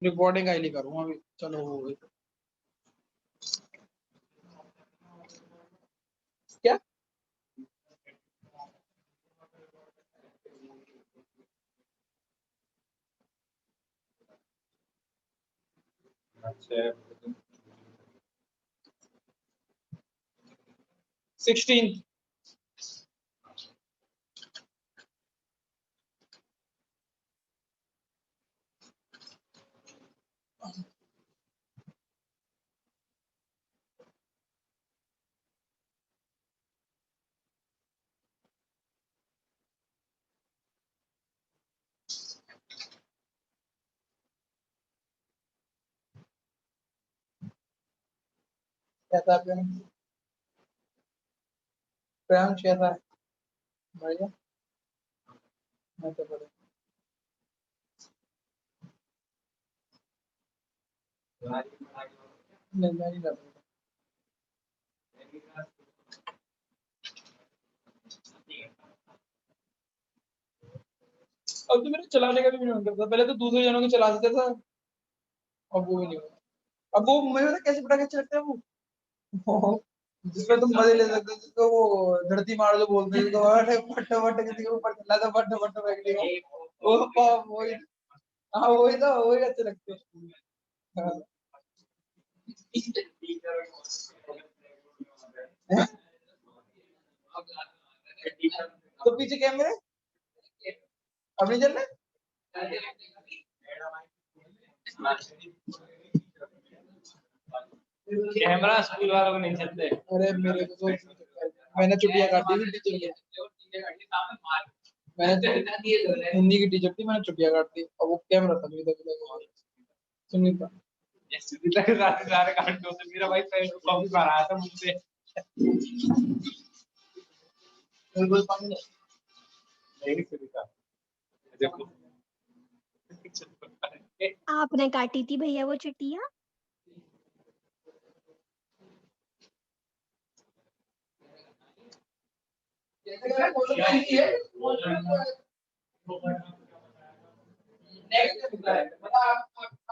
Reporting का ही नहीं करूंगा अभी। चलो हो गई। क्या अच्छा 16। कैसा प्रियांश कैसा है बढ़िया। मैं तो बढ़िया। नहीं मैं नहीं कर रहा। अब तो मेरे चलाने का भी नहीं मन करता। पहले तो दूसरे जनों के चला देता था, अब वो भी नहीं होता। अब वो मुझे पता कैसे पटाखे अच्छे लगते हैं वो जिसमें तुम मजे ले सकते हो, जिसको वो धरती मार जो बोलते हैं, तो अरे फट फट किसी के ऊपर चला था, फट फट फेंक दिया वही। हाँ वही तो वही अच्छे लगते हैं। हाँ। तो पीछे कैमरे अब नहीं चल रहे। कैमरा स्कूल वालों को नहीं चलते। अरे मेरे को तो मैंने छुट्टियां काटी थी टीचर की। मैंने हिंदी की टीचर थी, मैंने छुट्टियां काट दी। अब वो कैमरा था मेरे तो सुनीता सुनीता के साथ सारे काट दो तो मेरा भाई पहले कॉपी मार रहा था मुझसे। बिल्कुल पानी नहीं सुनीता देखो आपने काटी थी भैया वो चिट्टियां।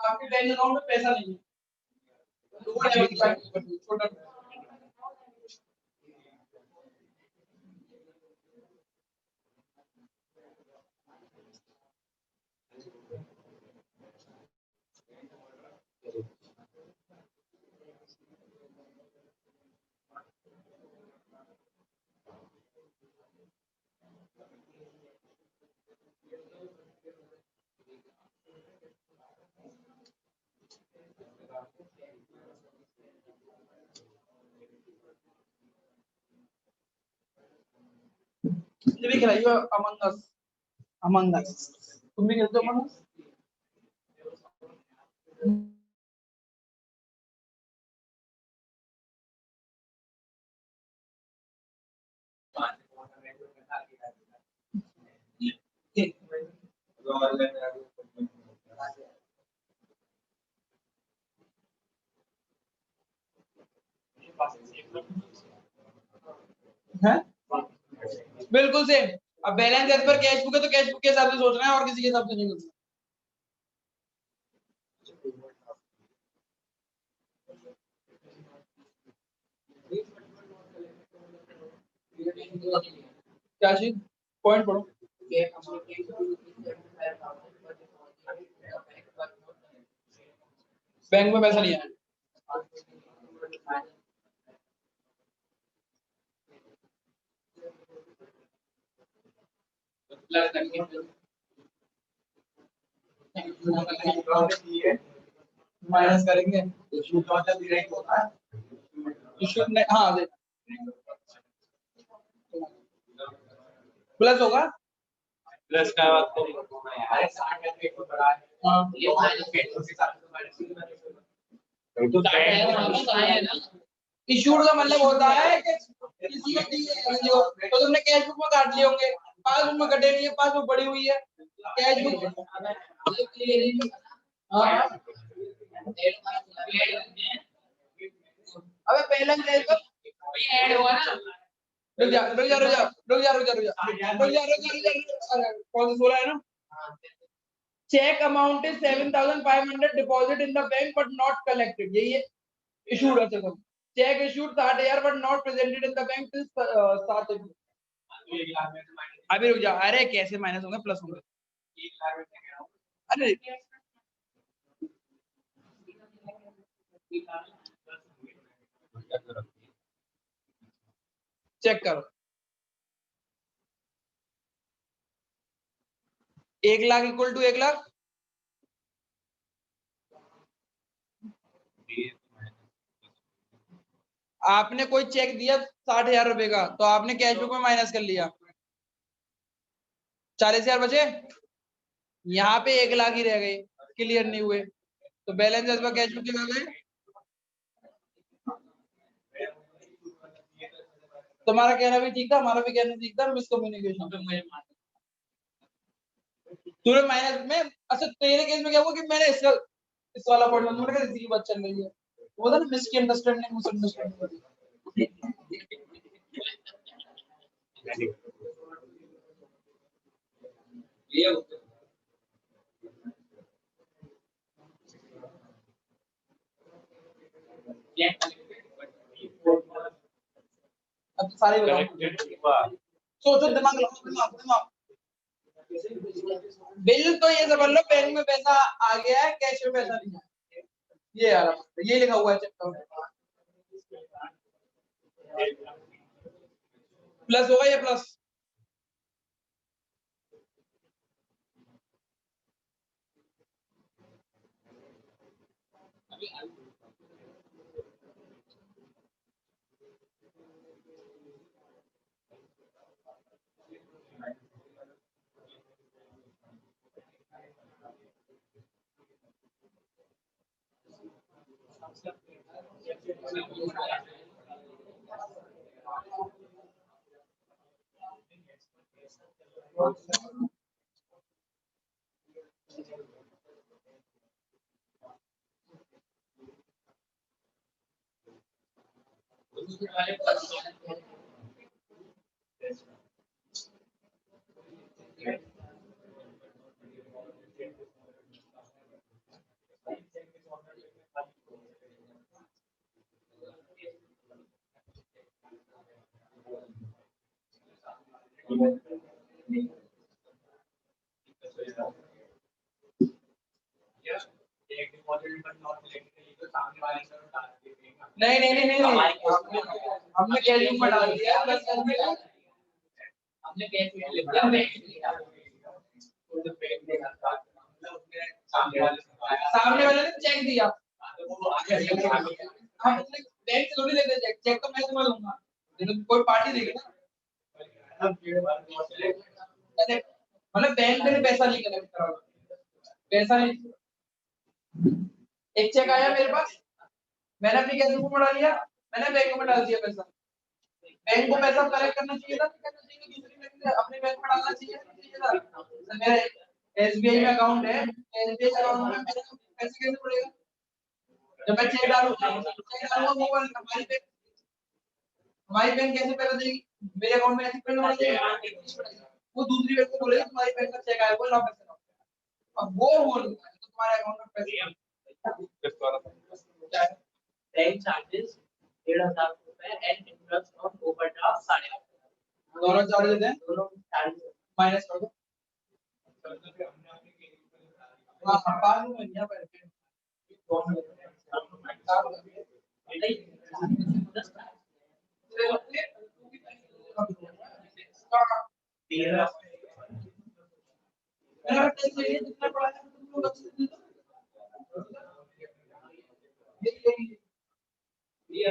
आपके बैंक अकाउंट में पैसा नहीं है छोटा। ये भी खिलाइए अमंग अस। अमंग अस तुम भी खेलते हो अमंग अस? हैं बिल्कुल सेम। अब balance as per cash book है तो कैश बुक के हिसाब से सोचना है और किसी के हिसाब से नहीं सोचना। क्या चीज पॉइंट पढ़ो। बैंक में पैसा नहीं है। माइनस करेंगे इशू नहीं। हाँ प्लस होगा। प्लस का बात करें इशूड का मतलब होता है कि किसी को दी है जो तो तुमने कैश बुक में काट लिए होंगे, पासबुक में कटे नहीं है, पासबुक पड़ी हुई है कैश बुक। हाँ अबे पहले ऐड हुआ ना। रुक जा रुक जा रुक जा रुक जा रुक जा रुक जा रुक जा रुक जा रुक जा। कौन सा 16 है ना। Cheque amount is 7,500 deposit in the bank but not collected, यही है इशूड है। Cheque cheque issued 60,000 but not presented in the bank till 7 April। अभी रुक जा, अरे कैसे माइनस होंगे प्लस होंगे? अरे चेक करो, 1 लाख इक्वल टू 1 लाख। आपने कोई चेक दिया 60,000 रुपए का, तो आपने कैश बुक में माइनस कर लिया, 40,000 बचे, यहाँ पे 1 लाख ही रह गए, क्लियर नहीं हुए, तो balance as per cash book लगा गए। तुम्हारा कहना भी ठीक था, हमारा भी कहना ठीक था, मिसकम्युनिकेशन। तूने माइनस में, अच्छा तेरे केस में क्या हुआ कि मैंने इसका इस वाला पॉइंट में मैंने कहा इसी की बात चल रही है, वो था ना मिसअंडरस्टैंडिंग मिसअंडरस्टैंडिंग। अब सारे बताओ, सोचो, दिमाग लगाओ, दिमाग दिमाग। बिल तो ये समझ लो बैंक में पैसा आ गया है, कैश में पैसा नहीं है, ये यार ये लिखा हुआ है चेक में, प्लस होगा ये प्लस। नहीं नहीं नहीं नहीं, हमने कैश बुक में डाल दिया, प्लस कर दिया, हमने कैश में लिख दिया, सामने वाले ने चेक दिया, हम बैंक से थोड़ी लेते चेक, चेक तो मैं तुम्हें दूंगा, लेकिन कोई पार्टी देगी ना, मतलब बैंक ने पैसा नहीं कलेक्ट करा, पैसा नहीं, एक चेक आया मेरे पास, मैंने अपनी कैश बुक में डाल दिया, मैंने बैंक में डाल दिया पैसा, बैंक को पैसा कलेक्ट करना चाहिए था, करना चाहिए, दूसरी बैंक में अपने बैंक में डालना चाहिए था, मेरा एसबीआई में अकाउंट है, एसबीआई अकाउंट में मेरे पैसे कैसे पड़ेगा, जब मैं चेक डालूंगा, वो हमारी बैंक कैसे पैसा देगी, मेरे अकाउंट में ऐसे पैसा पड़ जाएगा, वो दूसरी बैंक को बोलेगा तुम्हारी बैंक का चेक आया, वो ला पैसा, अब वो बोल तो तुम्हारे अकाउंट में पैसे बैंक चार्जेस 1,500 रुपए एंड इंटरेस्ट ऑन ओवरड्राफ्ट 8,500, दोनों चार्जेस हैं, दोनों चार्जेस माइनस कर दो, हां पास में यहाँ पर मेरा टेस्ट ये जितना पड़ा है तुम लोग अच्छे से ये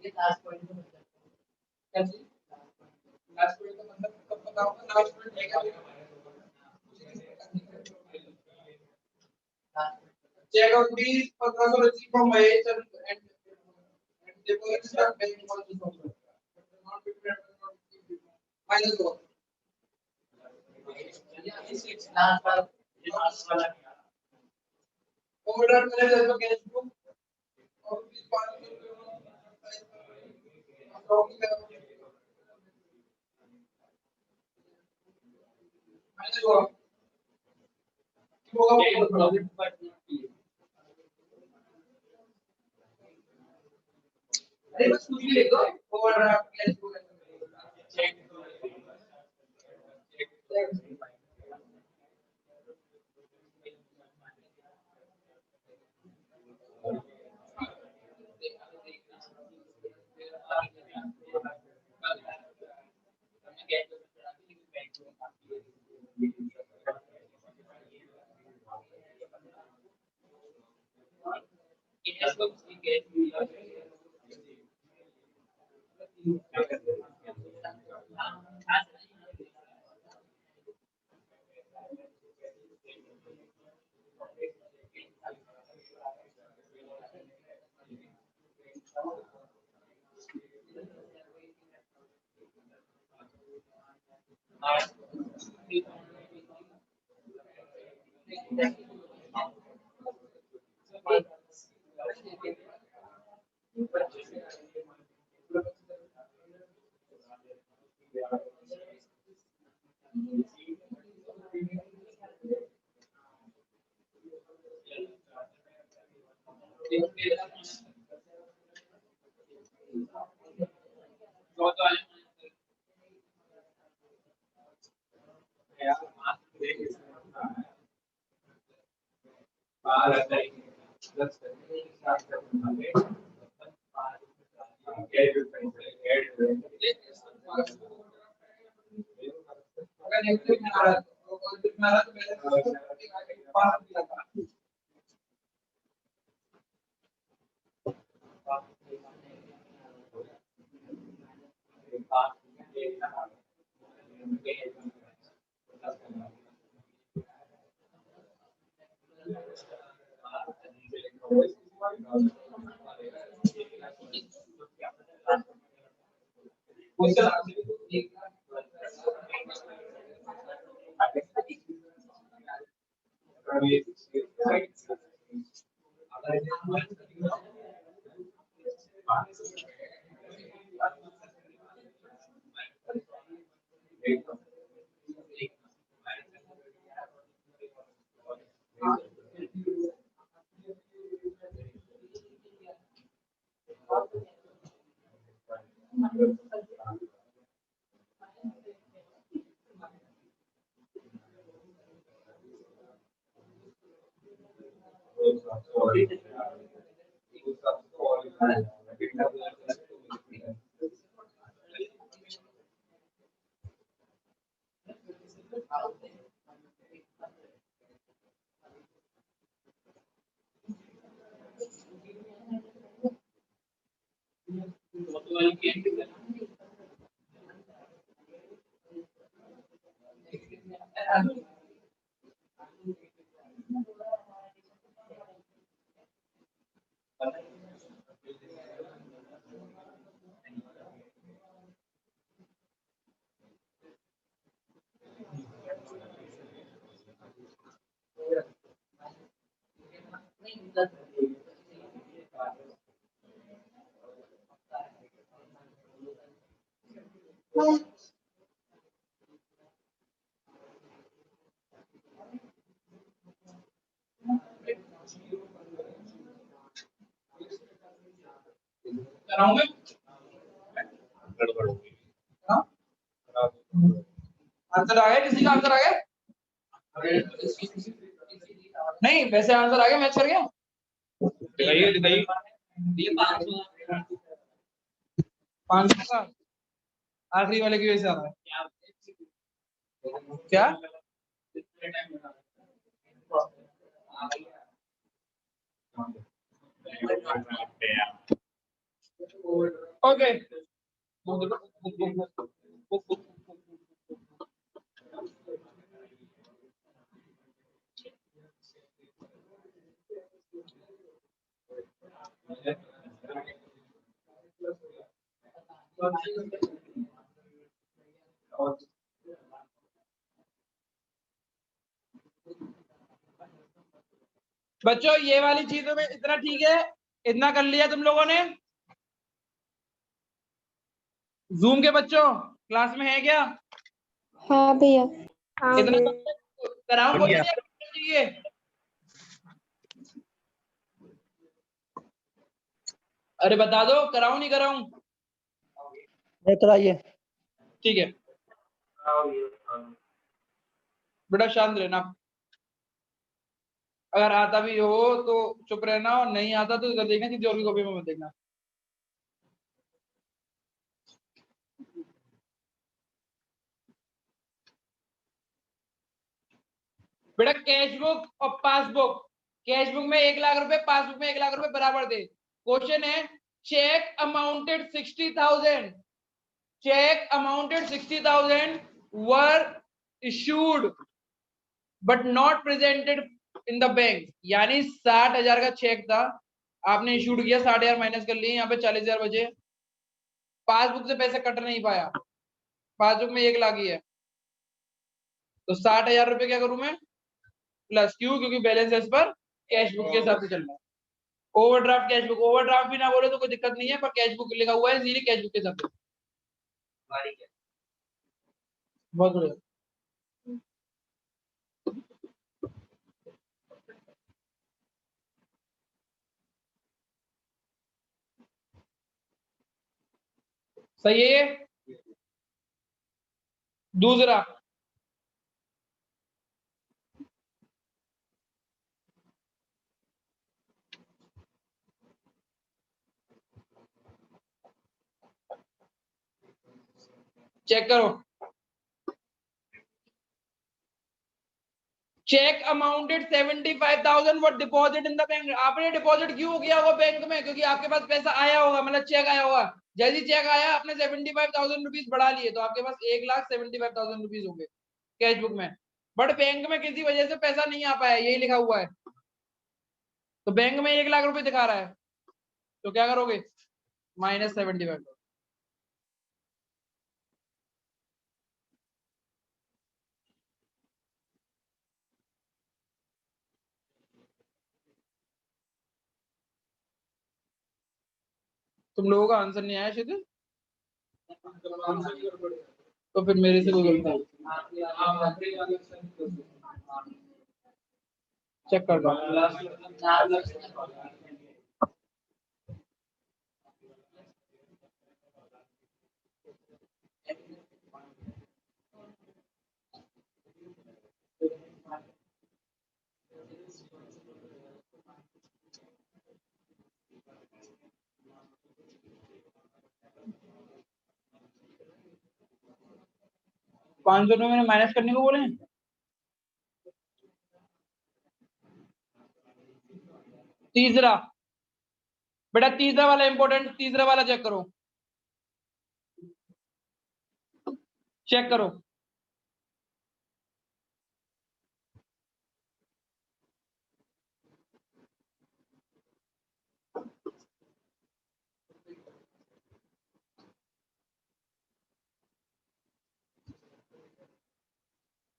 लास्ट पॉइंट का मतलब कब पता होगा लास्ट पॉइंट है क्या check out these 1500 received from Mahesh and they were stuck paying for this also. Not minus 1. Overdraft manager also cash book. और rupees 500 minus 1. अरे बस कुछ भी लिख दो ओवरड्राफ्ट कैश बुक कराऊं मैं गड़बड़ हो गई। हाँ आंसर आ गया किसी का आंसर आ गया नहीं वैसे आंसर आ गया मैच कर गया दिखाइए दिखाइए। ये 500 का आखिरी वाले की वजह से आ रहा है क्या ओके बच्चों ये वाली चीजों में इतना ठीक है, इतना कर लिया तुम लोगों ने। जूम के बच्चों क्लास में है क्या? हाँ भैया। हाँ इतना भैया। कराऊं कोई चाहिए? अरे बता दो, कराऊं नहीं कराऊं? नहीं कराइए। ठीक है बेटा, शांत रहना। अगर आता भी हो तो चुप रहना, और नहीं आता तो इधर देखना, किसी और की कॉपी में मत देखना। बेटा कैश बुक और पासबुक, कैश बुक में 1,00,000 रुपए, पासबुक में 1,00,000 रुपए बराबर थे। क्वेश्चन है cheque amounted 60,000, cheque amounted 60,000 were issued but not presented in the bank. यानी 60,000 का चेक था, आपने इशूड किया, 60,000 माइनस कर लिए, यहाँ पे 40,000 बचे। पासबुक से पैसे कट नहीं पाया, पासबुक में 1,00,000 ही है, तो 60,000 रुपए क्या करूं मैं? प्लस क्यों? क्योंकि balance as per cash book के हिसाब से चल रहा है। ओवरड्राफ्ट कैश बुक, ओवरड्राफ्ट भी ना बोले तो कोई दिक्कत नहीं है, पर कैश बुक लिखा हुआ है सीधे कैश बुक के हिसाब से। बहुत बढ़िया। सही है ये। दूसरा चेक करो, cheque amounted 75,000 what deposit in the bank. आपने डिपॉजिट क्यों किया होगा बैंक में? क्योंकि आपके पास पैसा आया होगा, मतलब चेक आया होगा। जैसे ही चेक आया आपने 75,000 रुपीज बढ़ा लिए, तो आपके पास 1,75,000 रुपीज होंगे कैश बुक में। बट बैंक में किसी वजह से पैसा नहीं आ पाया, यही लिखा हुआ है, तो बैंक में 1,00,000 रुपए दिखा रहा है, तो क्या करोगे? -75। तुम लोगों का आंसर नहीं आया शायद, तो फिर मेरे से कोई गलती चेक कर दो। 500 में मैंने माइनस करने को बोले हैं। तीसरा बेटा, तीसरा वाला इंपॉर्टेंट, तीसरा वाला चेक करो, चेक करो।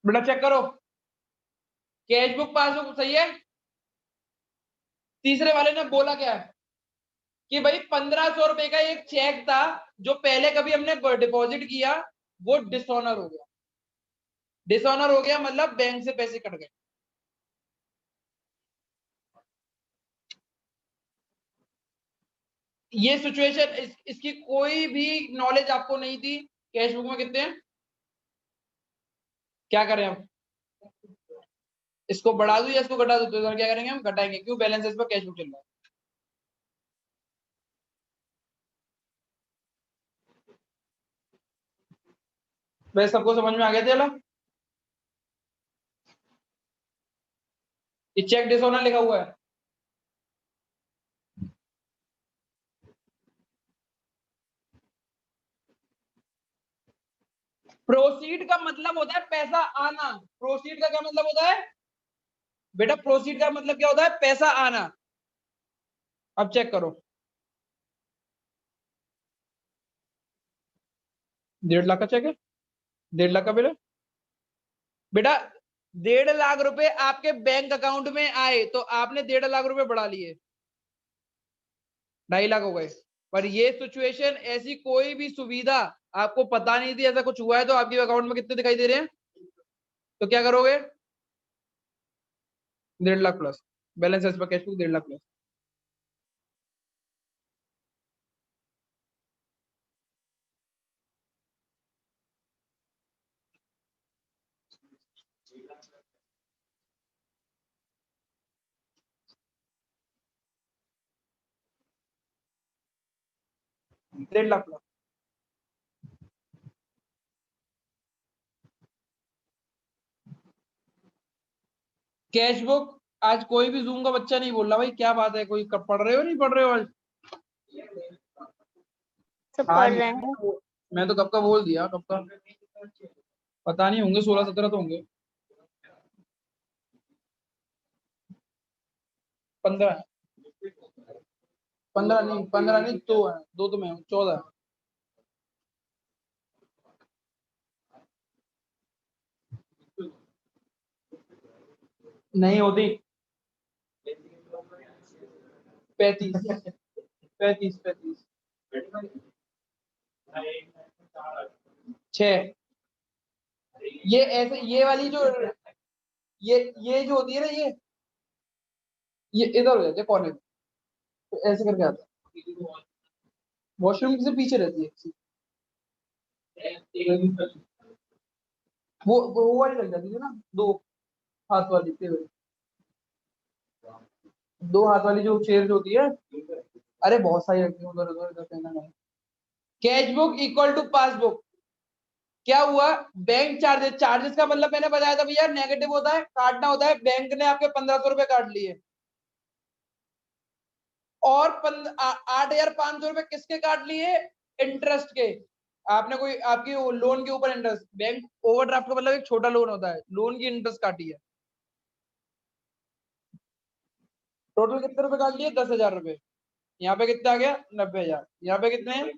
बेटा चेक करो, कैश बुक पासबुक सही है। तीसरे वाले ने बोला क्या है कि भाई 1,500 रुपए का एक चेक था जो पहले कभी हमने डिपॉजिट किया, वो डिसऑनर हो गया। डिसऑनर हो गया मतलब बैंक से पैसे कट गए। ये सिचुएशन इसकी कोई भी नॉलेज आपको नहीं थी। कैश बुक में कितने हैं? क्या करें हम? इसको बढ़ा दूं या इसको घटा दूं? तो इधर क्या करेंगे हम? घटाएंगे। क्यों? बैलेंस इस पर कैश बुक चल रहा है। वैसे सबको समझ में आ गया चला? ये चेक डिसऑनर लिखा हुआ है, प्रोसीड का मतलब होता है पैसा आना। प्रोसीड का क्या मतलब होता है बेटा? प्रोसीड का मतलब क्या होता है? पैसा आना। अब चेक करो, 1.5 लाख का चेक है, 1.5 लाख का बिल है बेटा। 1.5 लाख रुपए आपके बैंक अकाउंट में आए तो आपने 1.5 लाख रुपए बढ़ा लिए, 2.5 लाख हो गए। पर ये सिचुएशन, ऐसी कोई भी सुविधा आपको पता नहीं थी, ऐसा कुछ हुआ है तो आपके अकाउंट में कितने दिखाई दे रहे हैं? तो क्या करोगे? 1.5 lakh plus balance as per cash book, 1.5 lakh plus. डेढ़ लाख प्लस। कैश बुक आज कोई भी जूम का बच्चा नहीं बोल रहा भाई, क्या बात है? कोई कब पढ़ रहे हो, नहीं पढ़ रहे हो आज? सब हाँ पढ़ रहे हैं। मैं तो कब का बोल दिया, कब का पता नहीं, होंगे 16-17 तो होंगे। 15, 15 नहीं, 2 है, 2 तो मैं हूँ, 14। नहीं होती। 35, 35, 6। ये ऐसे, ये वाली जो, ये जो होती है ना, ये इधर हो जाते हैं कॉर्नर, तो ऐसे करके आता है। वॉशरूम से पीछे रहती है, वो वाली लग जाती है ना, 2 हाथ वाली टेबल, 2 हाथ वाली जो चेयर जो होती है। अरे बहुत सारी रखती है उधर उधर, कहना नहीं। Cash book equal to passbook. क्या हुआ? बैंक चार्जेस, चार्जेस का मतलब मैंने बताया था भैया, नेगेटिव होता है, काटना होता है। बैंक ने आपके 1500 रुपए काट लिए, और 8,500 रुपए किसके काट लिए? इंटरेस्ट के। आपने कोई आपकी लोन के ऊपर इंटरेस्ट, बैंक ओवरड्राफ्ट का मतलब एक छोटा लोन होता है, लोन की इंटरेस्ट काटी है। टोटल कितने रुपए काट लिए? 10,000 रुपए। यहाँ पे कितना आ गया? 90,000। यहाँ पे कितने हैं?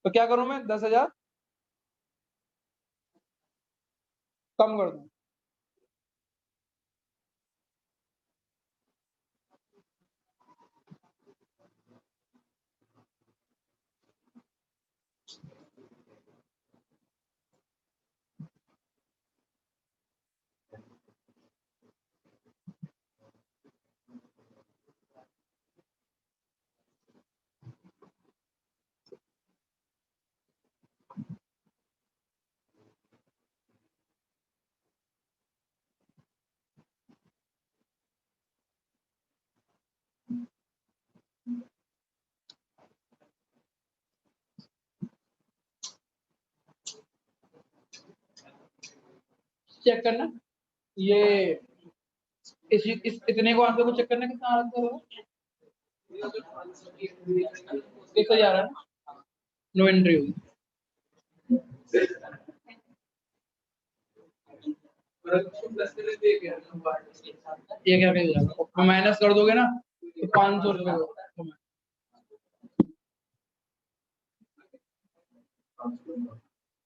तो क्या करूं मैं? 10,000 कम कर दूं। चेक करना, ये इतने को आंसर को चेक करना, कितना आंसर होगा? 1,000 है ना? नो एंट्री होगी। ये क्या हो जाएगा? माइनस कर दोगे ना तो 500 रुपए।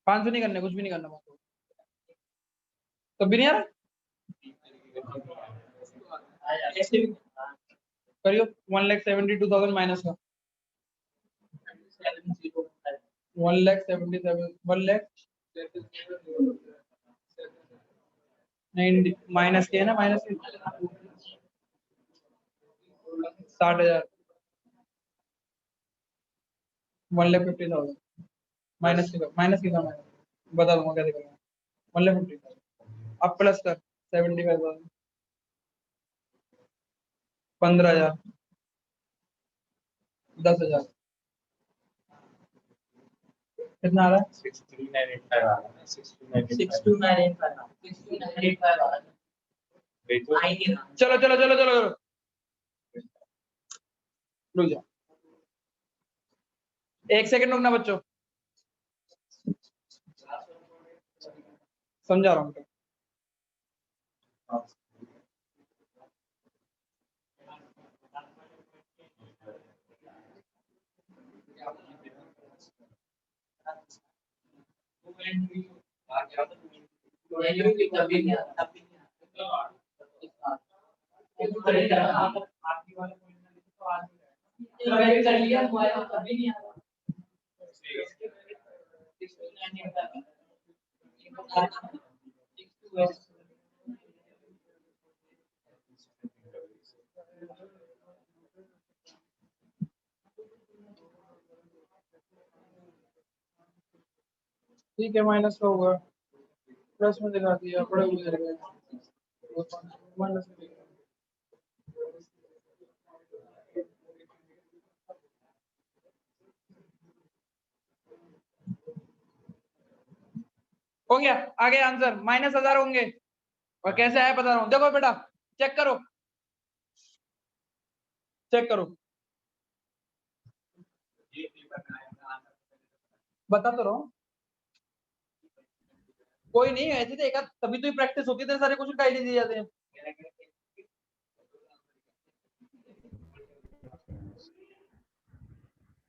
500 नहीं करने, कुछ भी नहीं करना, तब भी नहीं आ रहा। करियो 1,72,000 माइनस का, 1,77,000, 1,00,000 नहीं, माइनस के है ना, माइनस 60,000, 1,50,000 माइनस के, माइनस के माइनस बता दूंगा कैसे करना। 1,50,000 अब प्लस कर 75,000, 15,000, 10,000, कितना आ रहा है? 6,298 आ रहा है, 6,298 चलो चलो चलो चलो चलो, रुक जाओ, 1 सेकंड रुकना बच्चों। समझा रहा हूँ बेटा। ठीक है, माइनस का होगा, प्लस में दिखा दिया, बड़े हो जाएगा माइनस में दिखा। हो गया, आगे आंसर -1000 होंगे। और कैसे आया बता रहा हूं, देखो बेटा चेक करो, चेक करो, बता तो रहा हूं। कोई नहीं, ऐसे तो एक आध तभी तो प्रैक्टिस होती है, सारे क्वेश्चन काहे दिए जाते हैं।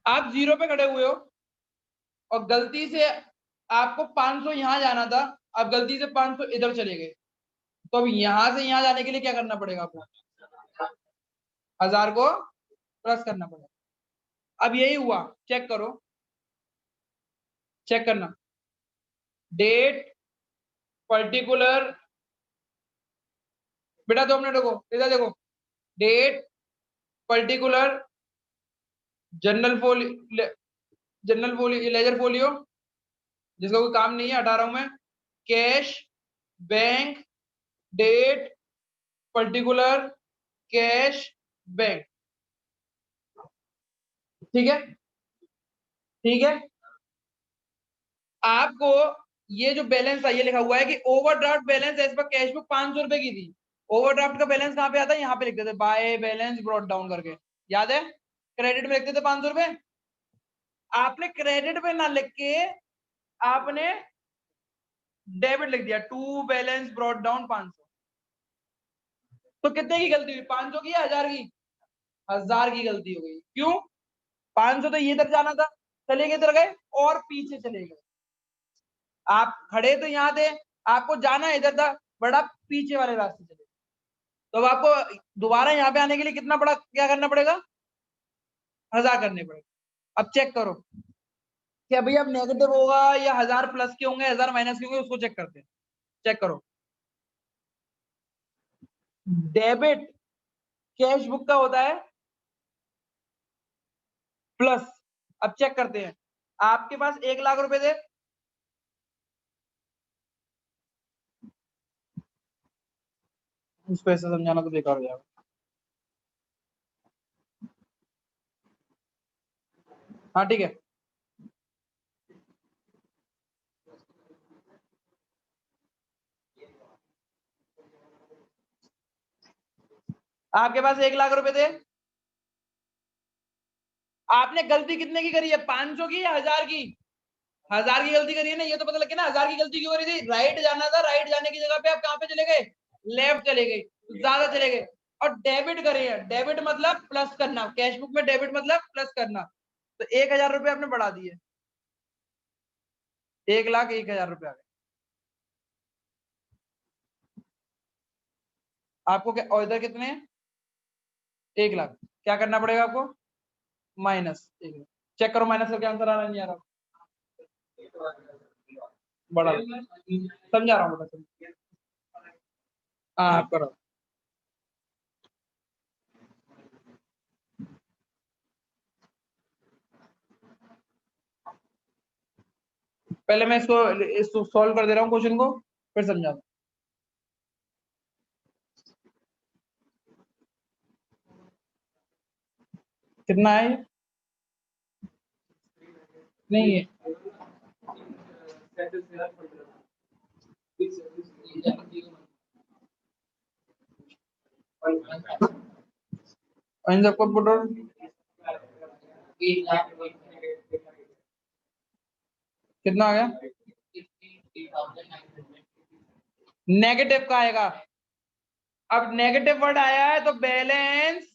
आप 0 पे खड़े हुए हो और गलती से आपको 500 यहां जाना था, अब गलती से 500 इधर चले गए, तो अब यहां से यहां जाने के लिए क्या करना पड़ेगा आपको? 1000 को प्लस करना पड़ेगा। अब यही हुआ, चेक करो, चेक करना, डेट पर्टिकुलर, बेटा 2 मिनट रुको, इधर देखो, date particular journal folio, journal folio, ledger folio जिसका कोई काम नहीं है, हटा रहा हूं मैं, cash, bank, date particular, cash, bank, ठीक है, ठीक है। आपको ये जो बैलेंस था, ये लिखा हुआ है कि overdraft balance as per cash book 500 रुपए की थी। ओवरड्राफ्ट का बैलेंस कहां पे आता है? यहाँ पे लिखते थे, बाय बैलेंस ब्रॉट डाउन करके, याद है? क्रेडिट में लिखते थे 500 रुपए, आपने क्रेडिट में ना लिख के आपने डेबिट लिख दिया, टू बैलेंस ब्रॉट डाउन 500। तो कितने की गलती हुई? 500 की या 1000 की? 1000 की गलती हो गई। क्यों? 500 तो ये इधर जाना था, चले गए इधर, गए और पीछे चले गए। आप खड़े तो यहाँ थे, आपको जाना इधर था, बड़ा पीछे वाले रास्ते चले, तो अब आपको दोबारा यहाँ पे आने के लिए कितना बड़ा क्या करना पड़ेगा? 1000 करने पड़ेगा। अब चेक करो कि अभी अब नेगेटिव होगा या 1000 प्लस के होंगे, 1000 माइनस के होंगे, उसको चेक करते हैं। चेक करो, डेबिट कैश बुक का होता है प्लस। अब चेक करते हैं, आपके पास 1 लाख रुपए थे, उसको ऐसे समझाना तो बेकार हो जाएगा। हाँ ठीक है, आपके पास 1 लाख रुपए थे, आपने गलती कितने की करी है? 500 की या 1000 की? 1000 की गलती करी है ना, ये तो पता लग गया ना 1000 की गलती क्यों करी थी? राइट जाना था, राइट जाने की जगह पे आप कहां पे चले गए? लेफ्ट चले गए, ज्यादा चले गए। और डेबिट करे हैं, डेबिट मतलब प्लस करना, कैश बुक में डेबिट मतलब प्लस करना, तो 1000 रुपए आपने बढ़ा दिए, 1,01,000 रुपए आ गए आपको। क्या और इधर कितने हैं? 1 लाख। क्या करना पड़ेगा आपको? -1,00,000। चेक करो माइनस करके आंसर आ रहा है नहीं आ रहा? बड़ा समझा रहा हूँ बेटा, हाँ आप करो। पहले मैं इसको सॉल्व कर दे रहा हूँ क्वेश्चन को, फिर समझा। कितना है ये? नहीं है, इन सबको पुट कितना आ गया? नेगेटिव का आएगा। अब नेगेटिव वर्ड आया है तो balance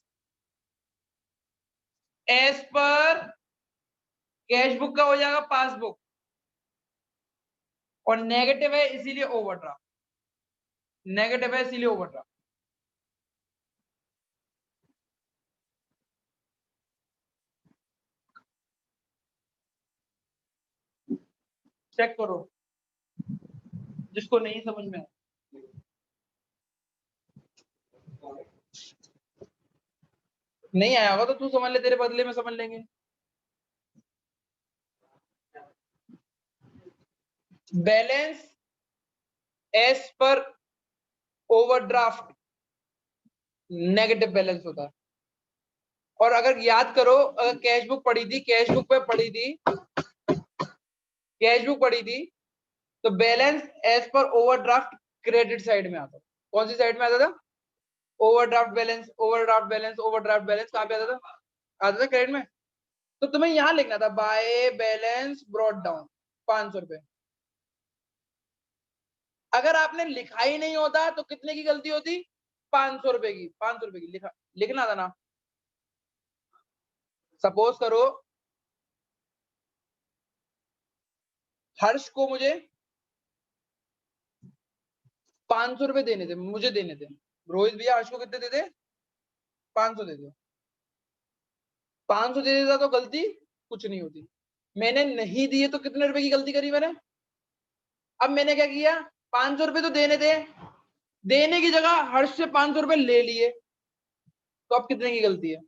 as per cash book का हो जाएगा पासबुक, और नेगेटिव है इसीलिए ओवरड्राफ्ट, नेगेटिव है इसीलिए ओवरड्राफ्ट। चेक करो जिसको नहीं समझ में आए। नहीं आया होगा तो तू समझ ले, तेरे बदले में समझ लेंगे। Balance as per overdraft negative balance होता है। और अगर याद करो, अगर कैश बुक पड़ी थी, कैश बुक पे पड़ी थी, कैश बुक पड़ी थी, तो balance as per overdraft credit side में आता था। कौन सी साइड में आता था? Overdraft balance, overdraft balance, overdraft balance कहां पे आता था? आता था क्रेडिट में। तो तुम्हें यहां लिखना था बाय बैलेंस ब्रॉट डाउन 500 रुपए। अगर आपने लिखा ही नहीं होता तो कितने की गलती होती? 500 रुपए की। 500 रुपए की लिखना था ना। सपोज करो हर्ष को मुझे 500 रुपए देने थे, मुझे देने थे। रोहित भैया हर्ष को कितने दे दे? 500 दे दो। 500 दे देता तो गलती कुछ नहीं होती। मैंने नहीं दिए तो कितने रुपए की गलती करी मैंने? अब मैंने क्या किया? 500 रुपए तो देने थे, देने की जगह हर्ष से 500 रुपए ले लिए, तो अब कितने की गलती है?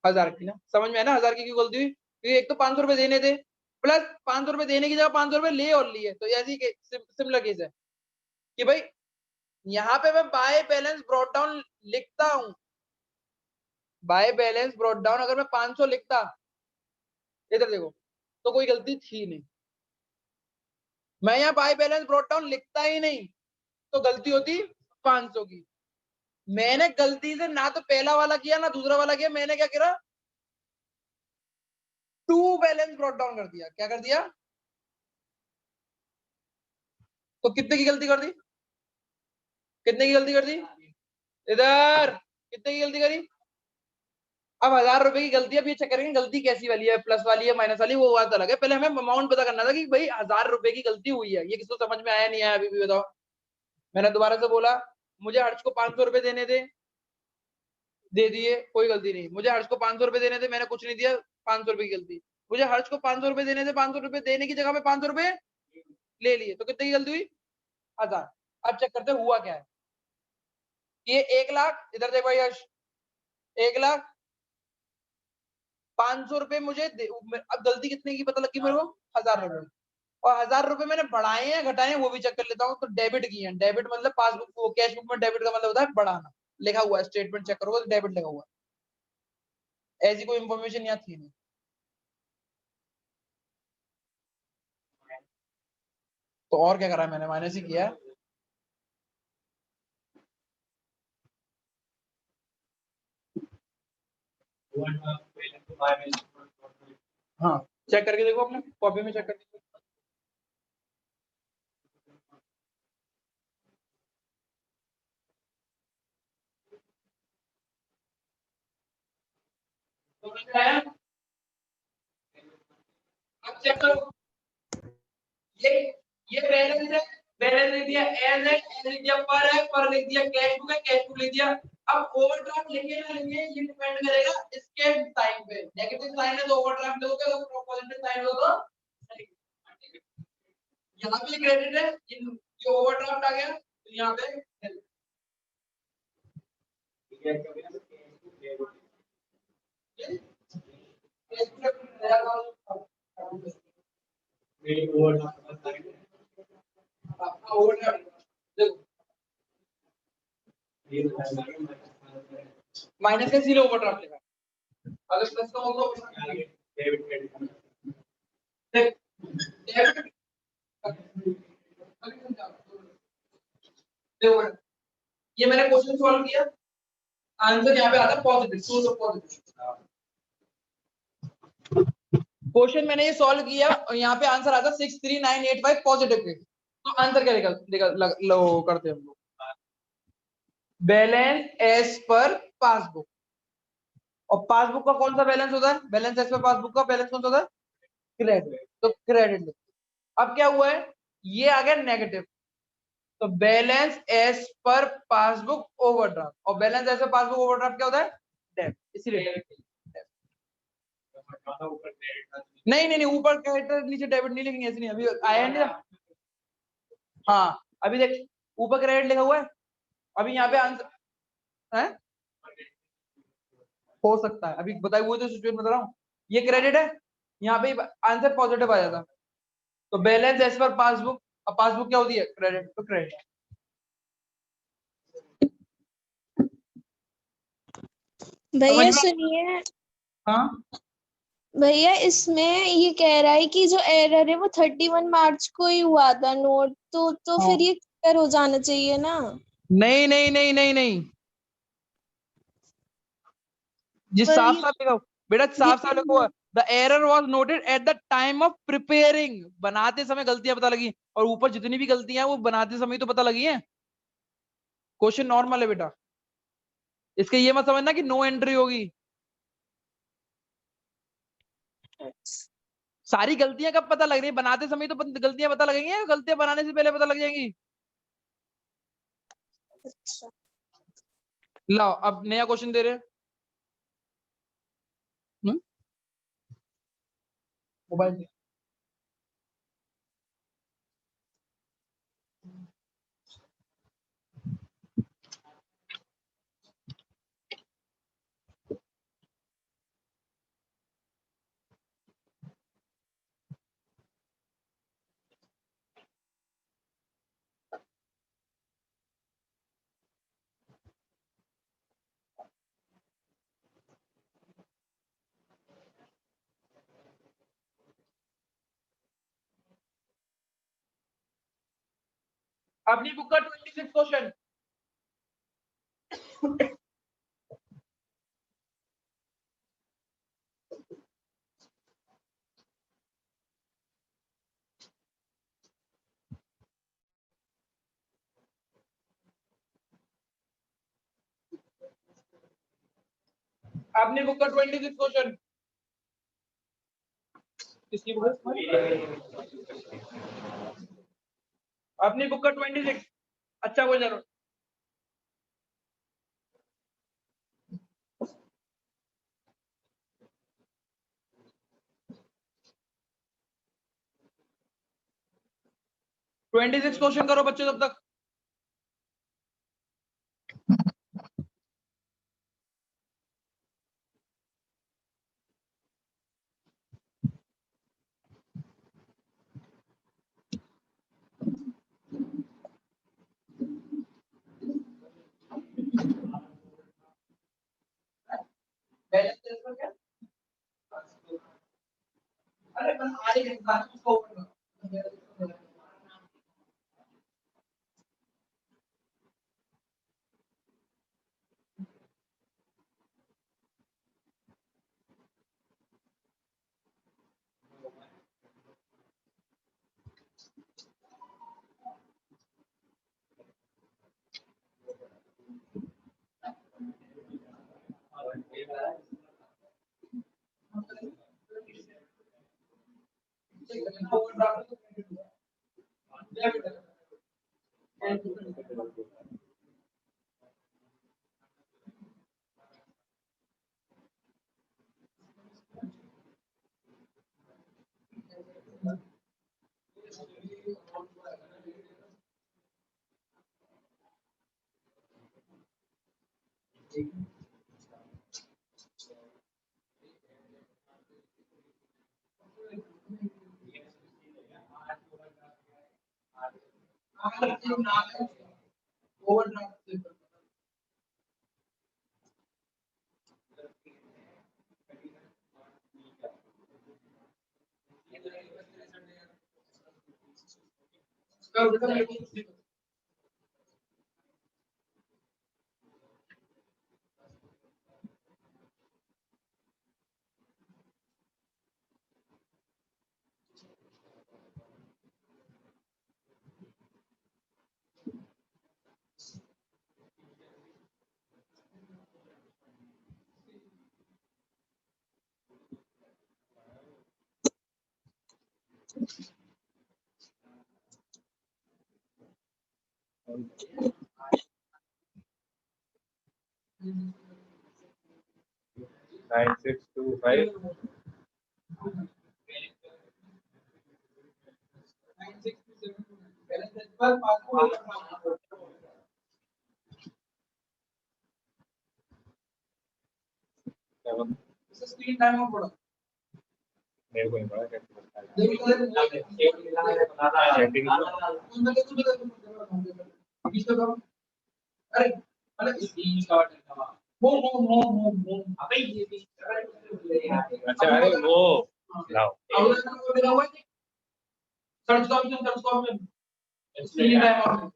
1000 की ना। समझ में है ना 1000 की क्यों गलती हुई? क्योंकि एक तो 500 रुपए देने थे, प्लस 500 रुपए देने की जगह 500 रुपए ले और लिए। तो ऐसी सिमिलर केस है कि भाई यहाँ पे मैं बाय बैलेंस ब्रॉट डाउन लिखता हूं, बाय बैलेंस ब्रॉट डाउन अगर मैं 500 लिखता, इधर देखो, तो कोई गलती थी नहीं। मैं यहाँ बाय बैलेंस ब्रॉट डाउन लिखता ही नहीं तो गलती होती 500 की। मैंने गलती से ना तो पहला वाला किया ना दूसरा वाला किया, मैंने क्या करा? टू बैलेंस ब्रॉट डाउन कर दिया। क्या कर दिया? तो कितने की गलती कर दी? कितने की गलती कर दी? इधर कितने की गलती करी? अब 1000 रुपए की गलती। अब ये चेक करेंगे गलती कैसी वाली है, प्लस वाली है माइनस वाली, वो बात अलग है। पहले हमें अमाउंट पता करना था कि भाई 1000 रुपए की गलती हुई है। ये किसको समझ में आया नहीं आया अभी भी बताओ। मैंने दोबारा से बोला, मुझे हर्ष को 500 रुपए देने थे, दे दिए, कोई गलती नहीं। मुझे हर्ष को 500 रुपए देने थे, मैंने कुछ नहीं दिया, 500 रुपए की गलती। मुझे हर्ष को 500 रुपए देने थे, 500 रुपए देने की जगह में 500 रुपए ले लिए, तो कितने की गलती हुई? 1000। अब चेक करते हुआ क्या है। ये 1 लाख, इधर देखो यश, 1 लाख 500 रुपए मुझे अब गलती कितने की पता लगी मेरे को? 1000 रुपए। और 1000 रुपए मैंने बढ़ाए हैं घटाए हैं वो भी चेक कर लेता हूँ। तो डेबिट किए हैं। डेबिट मतलब पासबुक कैश बुक में डेबिट का मतलब होता है बढ़ाना। लिखा हुआ है, स्टेटमेंट चेक करोगे तो डेबिट लिखा हुआ है। ऐसी कोई इंफॉर्मेशन यहाँ थी नहीं। तो और क्या करा है मैंने? माइनस ही किया है। हाँ चेक करके देखो अपने कॉपी में, चेक करके देखो। अब चेक करो, ये बैलेंस है, बैलेंस लिख दिया, एज है, एज लिख दिया, पर लिख दिया, कैश बुक है, कैश बुक लिख दिया। अब ओवरड्राफ्ट लिखे ना लिखे ये डिपेंड करेगा इसके साइन पे। नेगेटिव साइन है तो ओवरड्राफ्ट लिखोगे, अगर पॉजिटिव साइन हो तो यहाँ पे क्रेडिट है, ये ओवरड्राफ्ट आ गया तो यहाँ पे माइनस का जीरो ओवरड्राफ्ट लिखा। अगर प्लस का होगा ये मैंने क्वेश्चन सॉल्व किया, आंसर यहाँ पे आता positive, source of positive. Question मैंने ये सॉल्व किया और यहाँ पे आंसर आता 63985 पॉजिटिव पे। तो आंसर क्या निकल निकल लो करते हैं हम लोग। बैलेंस एज पर पासबुक, और पासबुक का कौन सा बैलेंस होता है? बैलेंस एज पर पासबुक का बैलेंस कौन सा होता है? क्रेडिट। तो क्रेडिट। अब क्या हुआ है, ये आ गया नेगेटिव, तो बैलेंस एज पर पासबुक ओवरड्राफ्ट, और बैलेंस एज पर पासबुक ओवरड्राफ्ट क्या होता है? डेट। इसीलिए नहीं नहीं नहीं, ऊपर क्रेडिट नीचे डेबिट नहीं लिखेंगे, ऐसे नहीं, अभी आया नहीं था। हाँ अभी देख, ऊपर क्रेडिट लिखा हुआ है, अभी यहाँ पे आंसर है, हो सकता है, अभी बताइए, वो तो सिचुएशन बता रहा हूँ, ये क्रेडिट है, यहाँ पे आंसर पॉजिटिव आ जाता, तो बैलेंस एज पर पासबुक, अब पासबुक क्या होती है? क्रेडिट, तो क्रेडिट। भैया सुनिए, हाँ भैया इसमें ये कह रहा है कि जो एरर है वो 31 मार्च को ही हुआ था नोट, तो हाँ। फिर ये क्लियर हो जाना चाहिए ना। नहीं नहीं नहीं नहीं नहीं, जी पर साफ ये साफ लिखो बेटा, ये साफ साफ लिखो, the error was noted at the time of preparing, बनाते समय गलतियां पता लगी, और ऊपर जितनी भी गलतियां हैं वो बनाते समय तो पता लगी हैं। क्वेश्चन नॉर्मल है बेटा, इसके ये मत समझना कि नो एंट्री होगी, सारी गलतियां कब पता लग रही है? बनाते समय तो गलतियां पता लगेंगी, या गलतियां बनाने से पहले पता लग जाएंगी? अच्छा। लाओ अब नया क्वेश्चन दे रहे हैं। मोबाइल अपनी बुक का 26 क्वेश्चन। अपनी बुक का 26 क्वेश्चन, किसकी बुक है? अपनी बुक का 26। अच्छा क्वेश्चन, 26 क्वेश्चन करो बच्चों तब तक। बैलेंस टेस्ट कर क्या? अरे बस आगे के बाद उसको ओपन करो। Overdraft nine six two five 7 screen time और पड़ा मेरे को नहीं पता कैसे करता है सेटिंग अरे अरे वो अबे ये भी अच्छा अरे वो लाओ search option screen time on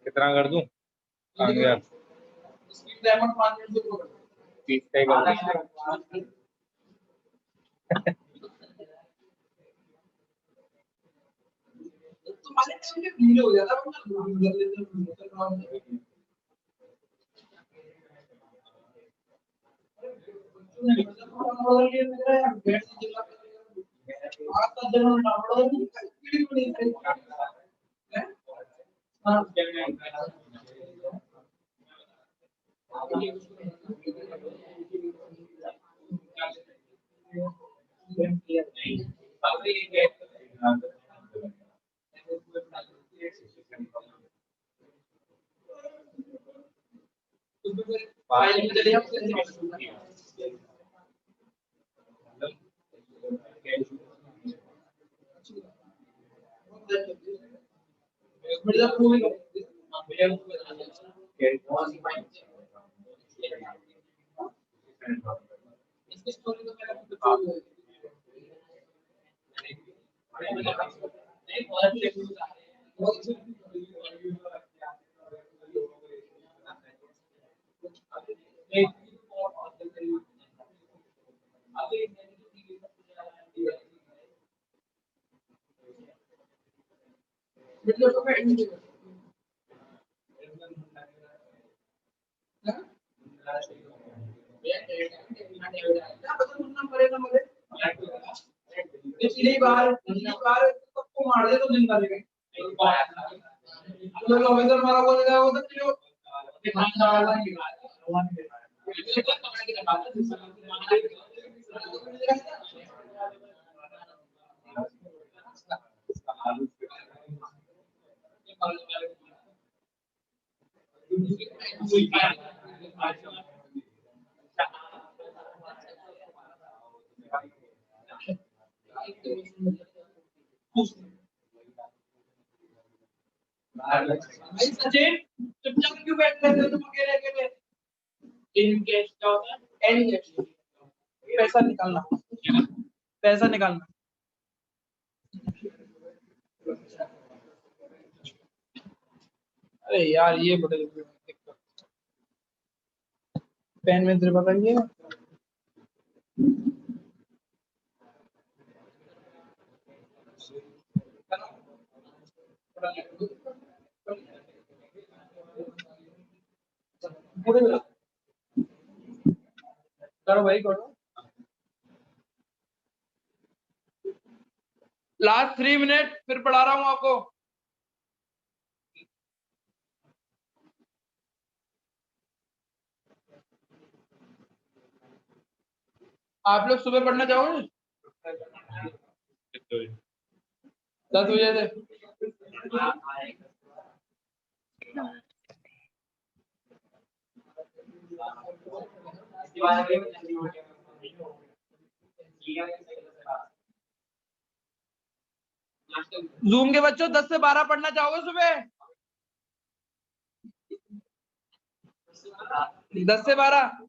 कितना कर दूं 5000 स्क्रीन टाइम ऑन 5 मिनट से पूरा 30 का ही कर दूं तुम्हारे टाइम पे भीड़ हो जाता है इसकी स्टोरी तो मेरा पिछली बार सबको मार दे तो जिंदा रह गए तो लोग इधर मारा बोल गया वो तो क्यों भाई सचिन चुपचाप क्यों बैठ रहे हो तुम अकेले अकेले इन कैश क्या होता है एन कैश पैसा निकालना अरे यार ये बड़े पेन में तेरे बताइए करो भाई करो लास्ट 3 मिनट फिर पढ़ा रहा हूँ आपको आप लोग सुबह पढ़ना चाहोगे 10 बजे से जूम के बच्चों 10 से 12 पढ़ना चाहोगे सुबह 10 से 12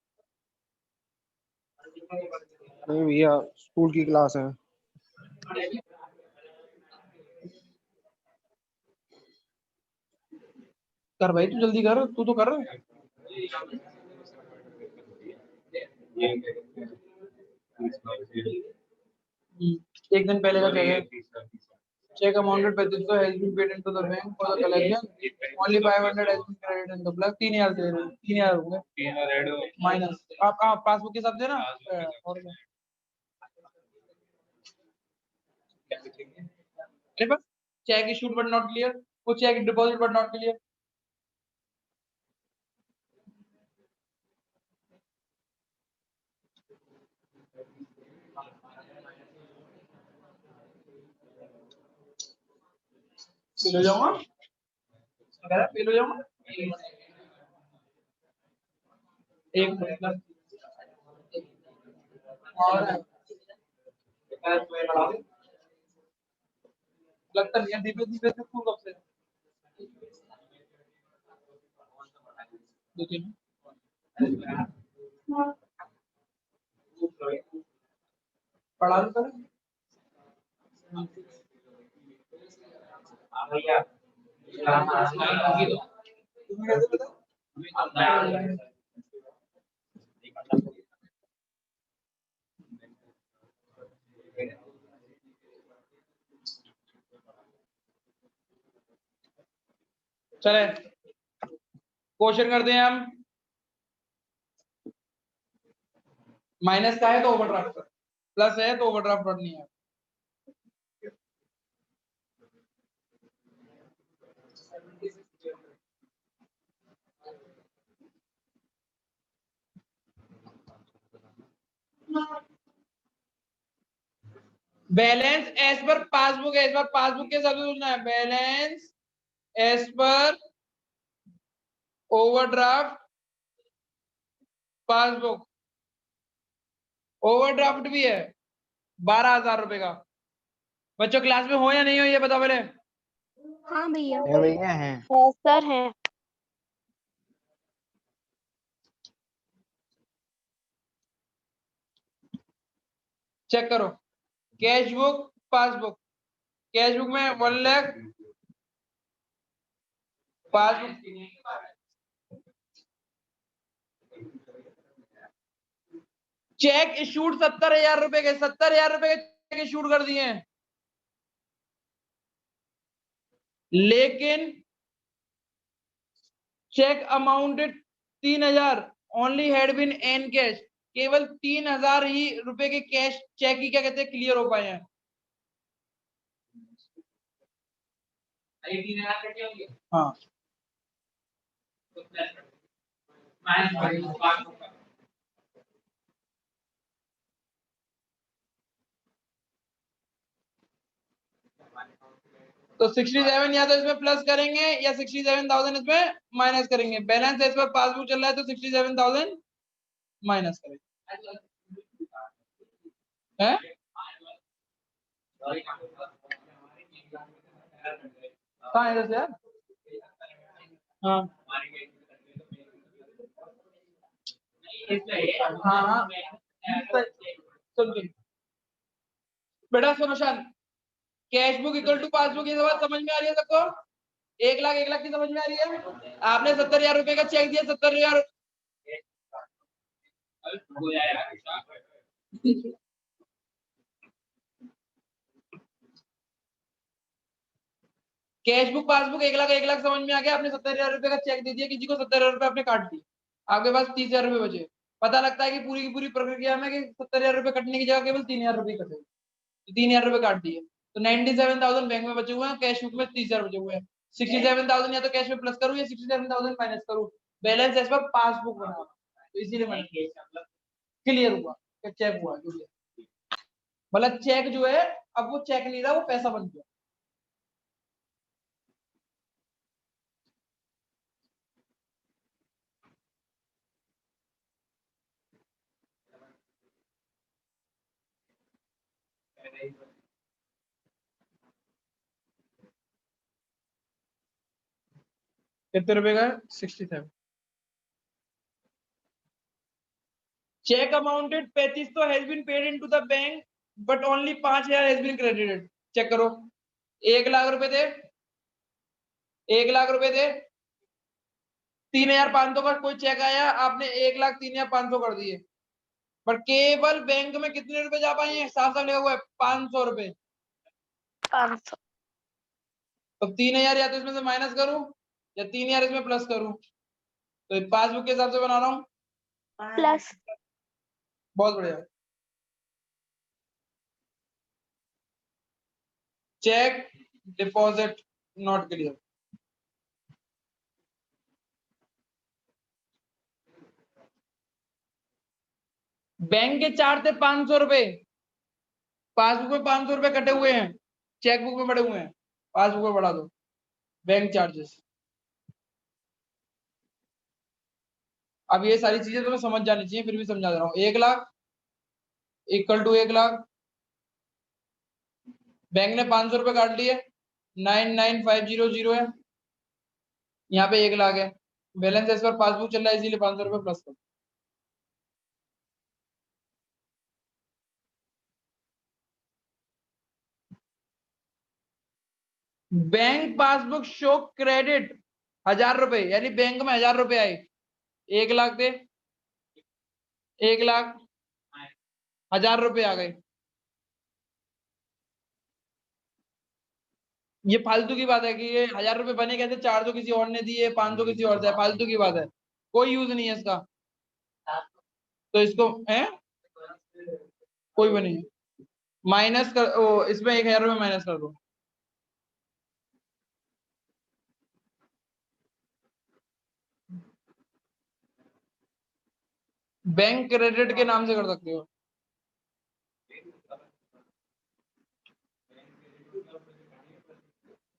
नहीं भैया स्कूल की क्लास है। कर भाई तू जल्दी कर तू तो कर एक दिन पहले का चाहिए check amounted 3500 has been paid into the bank for the collection, only 500 has been credited in the plus 3000 दे रहे 3000 होंगे तीन और ऐड हो माइनस आप पासबुक के साथ देना और क्या क्या लिखेंगे? अरे बस cheque issued but not clear वो cheque deposit but not clear fail हो जाऊंगा फेल हो जाऊंगा एक मतलब और लगता नहीं है दीपे दीपे से स्कूल कब से दो तीन पढ़ा लो सर भैया तुम्हें कैसे पता चले क्वेश्चन करते हैं हम माइनस का है तो ओवरड्राफ्ट प्लस है तो ओवरड्राफ्ट नहीं है बैलेंस एज पर पासबुक है इस बार पासबुक के साथ पूछना है balance as per overdraft passbook overdraft भी है 12,000 रुपए का बच्चों क्लास में हो या नहीं हो ये बताओ पहले हाँ भैया है भैया हैं सर है। चेक करो cash book passbook cash book में 1 लाख पासबुक चेक इशूड 70,000 रुपए के 70,000 रुपए के चेक इशूड कर दिए हैं लेकिन cheque amounted 3,000 only had been an cash केवल 3,000 ही रुपए के कैश चेक ही क्या कहते हैं क्लियर हो पाए हैं हाँ तो 67 या तो इसमें प्लस करेंगे या 67,000 इसमें माइनस करेंगे बैलेंस इस पर पासबुक चल रहा है तो 67,000 माइनस करेंगे हैं कहाँ है इधर से यार हाँ हाँ हाँ सुन सुन बेटा सुनो शांत cash book equal to passbook ये बात समझ में आ रही है सबको 1 लाख की समझ में आ रही है आपने 70,000 रुपए का चेक दिया 70,000 कैश बुक पासबुक 1 लाख समझ में आ गया आपने 70,000 रुपए का चेक दे दिया किसी को 70,000 रुपए आपने काट दिए आपके पास 30,000 रुपए बचे पता लगता है कि पूरी की पूरी प्रक्रिया में कि 70,000 रुपए कटने की जगह केवल 3,000 रुपए कटे तो 3,000 रुपए काट दिए तो 97,000 बैंक में बचे हुए हैं कैश बुक में 30,000 बचे हुए हैं 67,000 या तो कैश में प्लस करूँ या 67,000 माइनस करूँ बैलेंस एज पर पासबुक बना तो इसीलिए मैंने क्लियर हुआ चेक हुआ मतलब चेक जो है अब वो चेक नहीं रहा वो पैसा बन गया कितने रुपए का 67 चेक अमाउंटेड 35 तो has been paid into the bank but only 5,000 has been credited check करो 1 लाख रुपए थे 1 लाख रुपए थे 3,500 का कोई चेक आया आपने 1,03,500 कर दिए पर केवल बैंक में कितने रुपए जा पाए हैं साफ साफ लिखा हुआ है 500 रुपए 500 तो 3000 या तो इसमें से माइनस करूं या 3000 इसमें प्लस करूं, तो पासबुक के हिसाब से बना रहा हूँ। प्लस। बहुत बढ़िया। Cheque deposit not clear. Bank के चार्ज थे 500 रुपए, पासबुक में 500 रुपए कटे हुए हैं, चेकबुक में बढ़े हुए हैं, पासबुक में बढ़ा दो बैंक चार्जेस। अब ये सारी चीजें तुम्हें समझ जानी चाहिए, फिर भी समझा दे रहा हूँ। 1 lakh equal to 1 lakh, bank ने 500 रुपए काट लिए, 99500 है, यहाँ पे 1 लाख है, बैलेंस इस पर पासबुक चल रहा है इसीलिए 500 रुपए प्लस कर। बैंक पासबुक शो क्रेडिट 1000 रुपए, यानी बैंक में 1000 रुपए आए। 1 लाख थे, 1 लाख 1000 रुपए आ गए। ये फालतू की बात है कि ये 1000 रुपए बने कैसे, 400 किसी और ने दिए, 500 किसी और से, फालतू की बात है, कोई यूज नहीं है इसका। तो इसको है कोई भी नहीं, माइनस कर इसमें 1000 रुपए माइनस कर दो। बैंक क्रेडिट के नाम से कर सकते हो।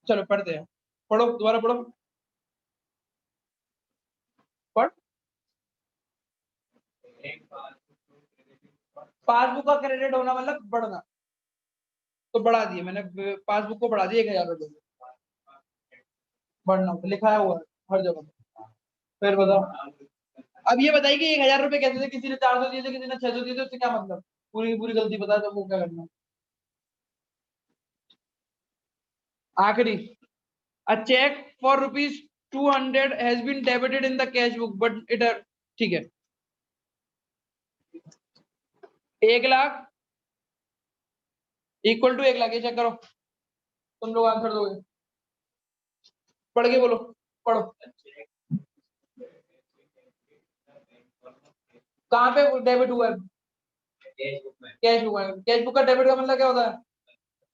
चलो पढ़ते हैं, पढ़ो दोबारा पढ़ो, पढ़। पासबुक का क्रेडिट होना मतलब बढ़ना, तो बढ़ा दिए मैंने, पासबुक को बढ़ा दिया 1000 रुपए, बढ़ना लिखा हुआ है हर जगह। फिर बताओ, अब ये बताइए कि 1000 रुपए कैसे थे, किसी ने 400 दिए थे, किसी ने 600 दिए थे, उससे क्या मतलब, पूरी की पूरी गलती बता दो, वो क्या करना। आखिरी, a check for ₹200 has been debited in the cash book but it ठीक है, 1 लाख इक्वल टू 1 लाख, ये चेक करो, तुम लोग आंसर दोगे, पढ़ के बोलो, पढ़ो। कहाँ पे डेबिट हुआ है, कैश बुक में, कैश बुक का डेबिट का मतलब क्या होता है,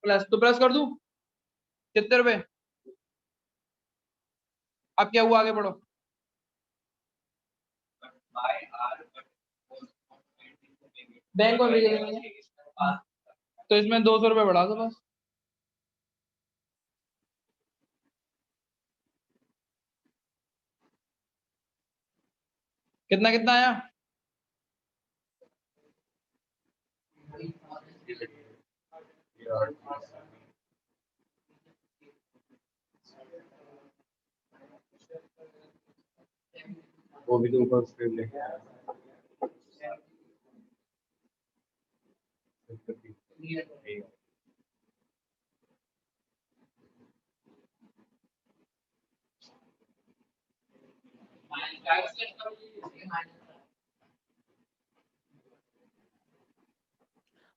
प्लस, तो प्लस कर दूं, कितने रुपए, अब क्या हुआ, आगे बढ़ो। बैंक में भेज देंगे, तो इसमें 200 रुपए बढ़ा दो बस। कितना कितना आया, वो भी तो ऊपर स्क्रीन लेके आया।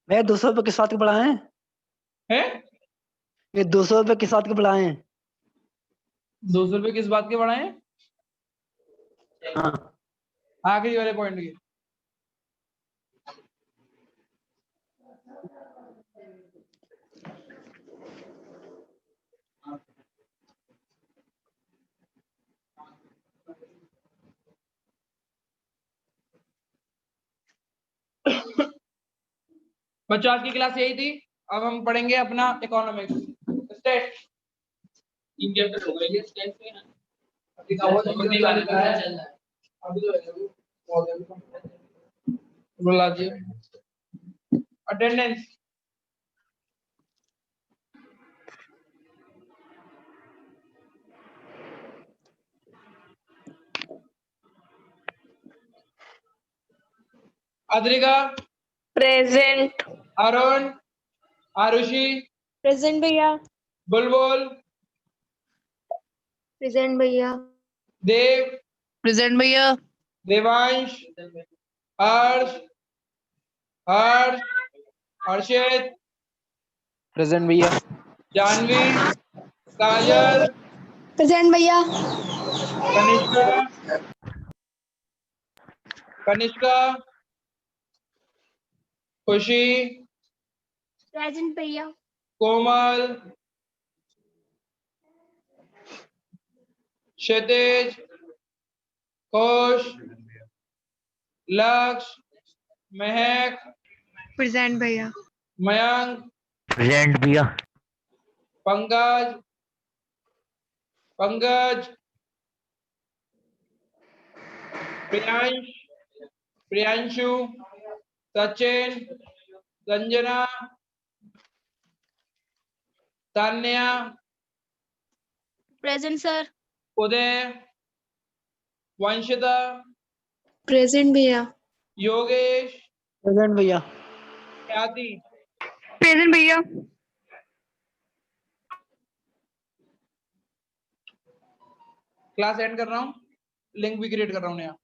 भैया 200 रुपए किस बात के बढ़ाए हैं? है ये 200 रुपए किस बात के बढ़ाए हैं? 200 रुपए किस बात के बढ़ाए, हाँ आखिरी वाले पॉइंट के। बच्चों आज की क्लास यही थी, अब हम पढ़ेंगे अपना इकोनॉमिक्स स्टेट। तीन चैप्टर हो गए, स्टेट में ना अभी का वो हिंदी वाले का चल रहा है, अभी तो बुला जी attendance. Adrika, present. Arun, Arushi, present भैया। बुलबुल, प्रेजेंट भैया। देव, प्रेजेंट भैया। देवांश, हर्ष, हर्षित, प्रेजेंट भैया। जानवी, काजल, प्रेजेंट भैया। कनिष्का, कनिष्का, खुशी, प्रेजेंट भैया। कोमल, क्षितिज, खुश, लक्ष्य, महक, प्रेजेंट भैया। मयंक, प्रेजेंट भैया। Pankaj, Pankaj, Priyansh, Priyanshu, Sachin, Sanjana, Tanya, present sir. Uday, Vanshita, present भैया। योगेश, प्रेजेंट भैया। ख्याति। प्रेजेंट भैया। क्लास एंड कर रहा हूँ, लिंक भी क्रिएट कर रहा हूँ नया।